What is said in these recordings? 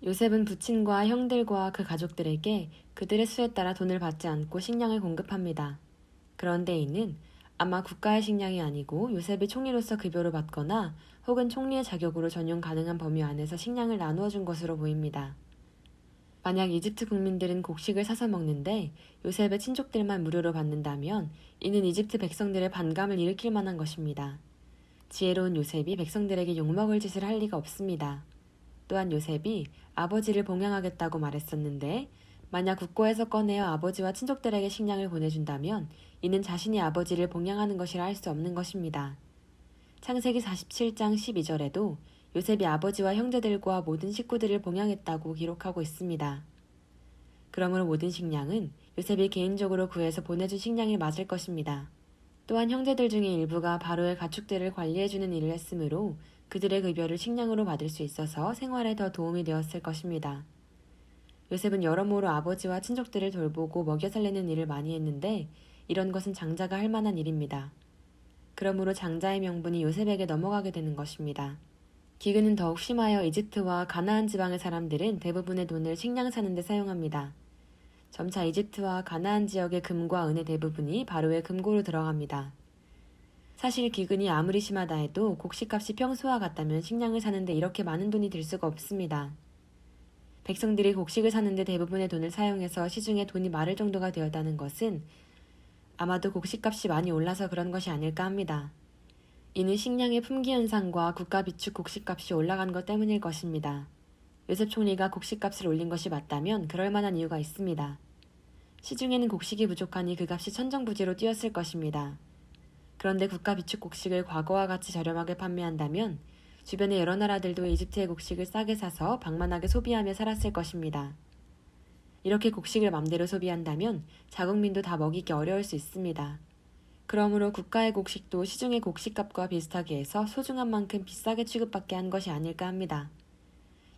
요셉은 부친과 형들과 그 가족들에게 그들의 수에 따라 돈을 받지 않고 식량을 공급합니다. 그런데 이는 아마 국가의 식량이 아니고 요셉이 총리로서 급여를 받거나 혹은 총리의 자격으로 전용 가능한 범위 안에서 식량을 나누어 준 것으로 보입니다. 만약 이집트 국민들은 곡식을 사서 먹는데 요셉의 친족들만 무료로 받는다면 이는 이집트 백성들의 반감을 일으킬 만한 것입니다. 지혜로운 요셉이 백성들에게 욕먹을 짓을 할 리가 없습니다. 또한 요셉이 아버지를 봉양하겠다고 말했었는데 만약 국고에서 꺼내어 아버지와 친족들에게 식량을 보내준다면 이는 자신이 아버지를 봉양하는 것이라 할 수 없는 것입니다. 창세기 47장 12절에도 요셉이 아버지와 형제들과 모든 식구들을 봉양했다고 기록하고 있습니다. 그러므로 모든 식량은 요셉이 개인적으로 구해서 보내준 식량이 맞을 것입니다. 또한 형제들 중에 일부가 바로의 가축들을 관리해주는 일을 했으므로 그들의 급여를 식량으로 받을 수 있어서 생활에 더 도움이 되었을 것입니다. 요셉은 여러모로 아버지와 친족들을 돌보고 먹여 살리는 일을 많이 했는데 이런 것은 장자가 할 만한 일입니다. 그러므로 장자의 명분이 요셉에게 넘어가게 되는 것입니다. 기근은 더욱 심하여 이집트와 가나안 지방의 사람들은 대부분의 돈을 식량 사는 데 사용합니다. 점차 이집트와 가나안 지역의 금과 은의 대부분이 바로의 금고로 들어갑니다. 사실 기근이 아무리 심하다 해도 곡식값이 평소와 같다면 식량을 사는데 이렇게 많은 돈이 들 수가 없습니다. 백성들이 곡식을 사는데 대부분의 돈을 사용해서 시중에 돈이 마를 정도가 되었다는 것은 아마도 곡식값이 많이 올라서 그런 것이 아닐까 합니다. 이는 식량의 품귀 현상과 국가 비축 곡식값이 올라간 것 때문일 것입니다. 요셉 총리가 곡식값을 올린 것이 맞다면 그럴 만한 이유가 있습니다. 시중에는 곡식이 부족하니 그 값이 천정부지로 뛰었을 것입니다. 그런데 국가 비축 곡식을 과거와 같이 저렴하게 판매한다면 주변의 여러 나라들도 이집트의 곡식을 싸게 사서 방만하게 소비하며 살았을 것입니다. 이렇게 곡식을 맘대로 소비한다면 자국민도 다 먹이기 어려울 수 있습니다. 그러므로 국가의 곡식도 시중의 곡식값과 비슷하게 해서 소중한 만큼 비싸게 취급받게 한 것이 아닐까 합니다.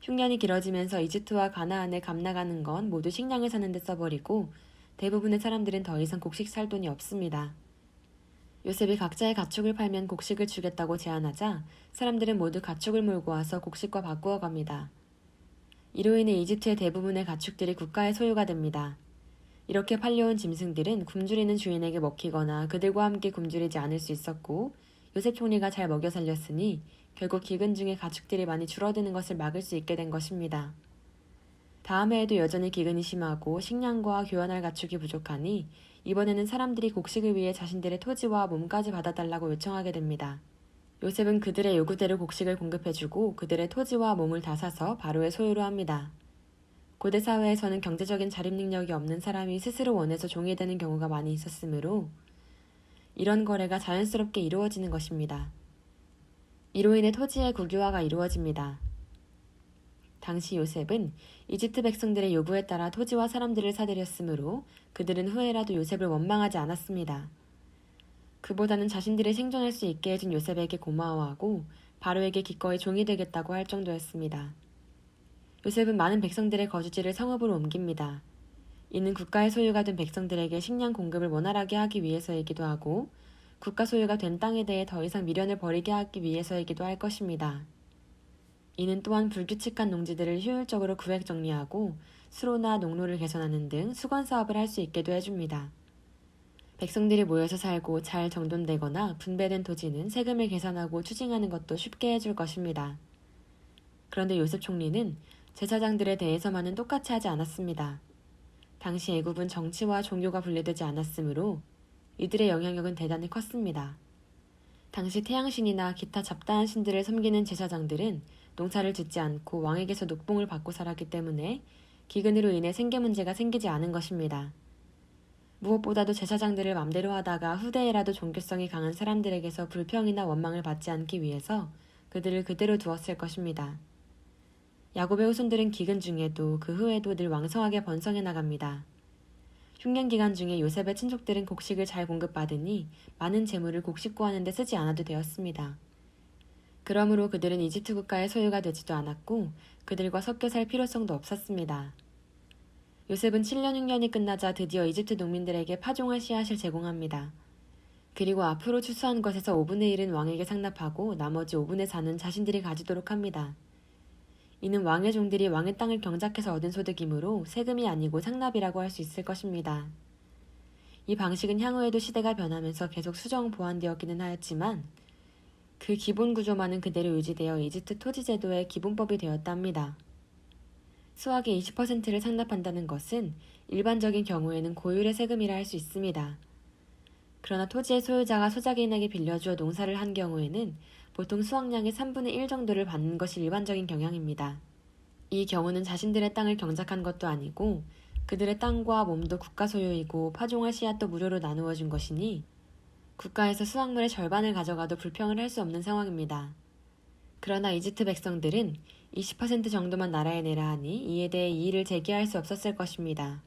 흉년이 길어지면서 이집트와 가나안에 감 나가는 건 모두 식량을 사는 데 써버리고 대부분의 사람들은 더 이상 곡식 살 돈이 없습니다. 요셉이 각자의 가축을 팔면 곡식을 주겠다고 제안하자 사람들은 모두 가축을 몰고 와서 곡식과 바꾸어 갑니다. 이로 인해 이집트의 대부분의 가축들이 국가의 소유가 됩니다. 이렇게 팔려온 짐승들은 굶주리는 주인에게 먹히거나 그들과 함께 굶주리지 않을 수 있었고 요셉 총리가 잘 먹여 살렸으니 결국 기근 중에 가축들이 많이 줄어드는 것을 막을 수 있게 된 것입니다. 다음 해에도 여전히 기근이 심하고 식량과 교환할 가축이 부족하니 이번에는 사람들이 곡식을 위해 자신들의 토지와 몸까지 받아달라고 요청하게 됩니다. 요셉은 그들의 요구대로 곡식을 공급해주고 그들의 토지와 몸을 다 사서 바로의 소유로 합니다. 고대 사회에서는 경제적인 자립 능력이 없는 사람이 스스로 원해서 종이 되는 경우가 많이 있었으므로 이런 거래가 자연스럽게 이루어지는 것입니다. 이로 인해 토지의 국유화가 이루어집니다. 당시 요셉은 이집트 백성들의 요구에 따라 토지와 사람들을 사들였으므로 그들은 후에라도 요셉을 원망하지 않았습니다. 그보다는 자신들이 생존할 수 있게 해준 요셉에게 고마워하고 바로에게 기꺼이 종이 되겠다고 할 정도였습니다. 요셉은 많은 백성들의 거주지를 성읍으로 옮깁니다. 이는 국가의 소유가 된 백성들에게 식량 공급을 원활하게 하기 위해서이기도 하고 국가 소유가 된 땅에 대해 더 이상 미련을 버리게 하기 위해서이기도 할 것입니다. 이는 또한 불규칙한 농지들을 효율적으로 구획 정리하고 수로나 농로를 개선하는 등 수건 사업을 할 수 있게도 해줍니다. 백성들이 모여서 살고 잘 정돈되거나 분배된 토지는 세금을 계산하고 추징하는 것도 쉽게 해줄 것입니다. 그런데 요셉 총리는 제사장들에 대해서만은 똑같이 하지 않았습니다. 당시 애굽은 정치와 종교가 분리되지 않았으므로 이들의 영향력은 대단히 컸습니다. 당시 태양신이나 기타 잡다한 신들을 섬기는 제사장들은 농사를 짓지 않고 왕에게서 녹봉을 받고 살았기 때문에 기근으로 인해 생계 문제가 생기지 않은 것입니다. 무엇보다도 제사장들을 맘대로 하다가 후대에라도 종교성이 강한 사람들에게서 불평이나 원망을 받지 않기 위해서 그들을 그대로 두었을 것입니다. 야곱의 후손들은 기근 중에도 그 후에도 늘 왕성하게 번성해 나갑니다. 흉년 기간 중에 요셉의 친족들은 곡식을 잘 공급받으니 많은 재물을 곡식 구하는 데 쓰지 않아도 되었습니다. 그러므로 그들은 이집트 국가의 소유가 되지도 않았고 그들과 섞여 살 필요성도 없었습니다. 요셉은 7년 흉년이 끝나자 드디어 이집트 농민들에게 파종할 씨앗을 제공합니다. 그리고 앞으로 추수한 것에서 5분의 1은 왕에게 상납하고 나머지 5분의 4는 자신들이 가지도록 합니다. 이는 왕의 종들이 왕의 땅을 경작해서 얻은 소득이므로 세금이 아니고 상납이라고 할 수 있을 것입니다. 이 방식은 향후에도 시대가 변하면서 계속 수정 보완되었기는 하였지만 그 기본 구조만은 그대로 유지되어 이집트 토지 제도의 기본법이 되었다 합니다. 수확의 20%를 상납한다는 것은 일반적인 경우에는 고율의 세금이라 할 수 있습니다. 그러나 토지의 소유자가 소작인에게 빌려주어 농사를 한 경우에는 보통 수확량의 3분의 1 정도를 받는 것이 일반적인 경향입니다. 이 경우는 자신들의 땅을 경작한 것도 아니고 그들의 땅과 몸도 국가 소유이고 파종할 씨앗도 무료로 나누어 준 것이니 국가에서 수확물의 절반을 가져가도 불평을 할 수 없는 상황입니다. 그러나 이집트 백성들은 20% 정도만 나라에 내라 하니 이에 대해 이의를 제기할 수 없었을 것입니다.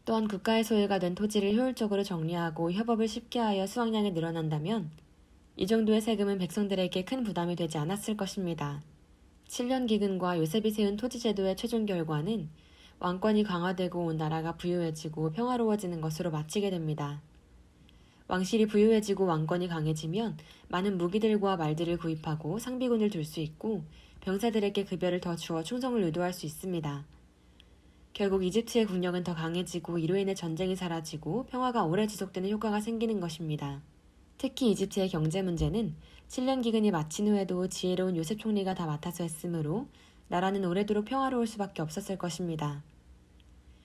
또한 국가의 소유가 된 토지를 효율적으로 정리하고 협업을 쉽게 하여 수확량이 늘어난다면 이 정도의 세금은 백성들에게 큰 부담이 되지 않았을 것입니다. 7년 기근과 요셉이 세운 토지 제도의 최종 결과는 왕권이 강화되고 온 나라가 부유해지고 평화로워지는 것으로 마치게 됩니다. 왕실이 부유해지고 왕권이 강해지면 많은 무기들과 말들을 구입하고 상비군을 둘 수 있고 병사들에게 급여를 더 주어 충성을 유도할 수 있습니다. 결국 이집트의 국력은 더 강해지고 이로 인해 전쟁이 사라지고 평화가 오래 지속되는 효과가 생기는 것입니다. 특히 이집트의 경제 문제는 7년 기근이 마친 후에도 지혜로운 요셉 총리가 다 맡아서 했으므로 나라는 오래도록 평화로울 수밖에 없었을 것입니다.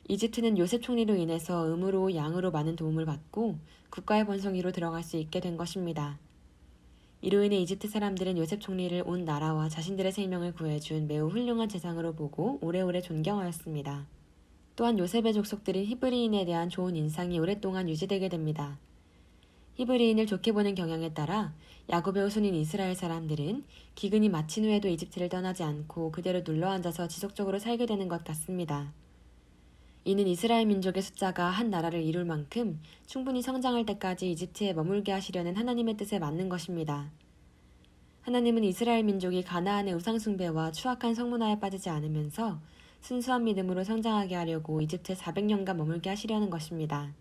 이집트는 요셉 총리로 인해서 음으로 양으로 많은 도움을 받고 국가의 번성기로 들어갈 수 있게 된 것입니다. 이로 인해 이집트 사람들은 요셉 총리를 온 나라와 자신들의 생명을 구해준 매우 훌륭한 재상으로 보고 오래오래 존경하였습니다. 또한 요셉의 족속들은 히브리인에 대한 좋은 인상이 오랫동안 유지되게 됩니다. 히브리인을 좋게 보는 경향에 따라 야곱의 후손인 이스라엘 사람들은 기근이 마친 후에도 이집트를 떠나지 않고 그대로 눌러앉아서 지속적으로 살게 되는 것 같습니다. 이는 이스라엘 민족의 숫자가 한 나라를 이룰 만큼 충분히 성장할 때까지 이집트에 머물게 하시려는 하나님의 뜻에 맞는 것입니다. 하나님은 이스라엘 민족이 가나안의 우상숭배와 추악한 성문화에 빠지지 않으면서 순수한 믿음으로 성장하게 하려고 이집트에 400년간 머물게 하시려는 것입니다.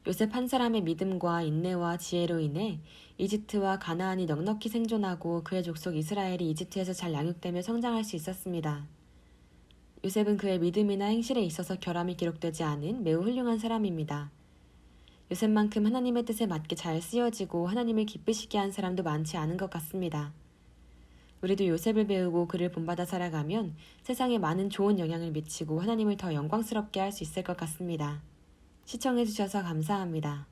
요셉 한 사람의 믿음과 인내와 지혜로 인해 이집트와 가나안이 넉넉히 생존하고 그의 족속 이스라엘이 이집트에서 잘 양육되며 성장할 수 있었습니다. 요셉은 그의 믿음이나 행실에 있어서 결함이 기록되지 않은 매우 훌륭한 사람입니다. 요셉만큼 하나님의 뜻에 맞게 잘 쓰여지고 하나님을 기쁘시게 한 사람도 많지 않은 것 같습니다. 우리도 요셉을 배우고 그를 본받아 살아가면 세상에 많은 좋은 영향을 미치고 하나님을 더 영광스럽게 할 수 있을 것 같습니다. 시청해주셔서 감사합니다.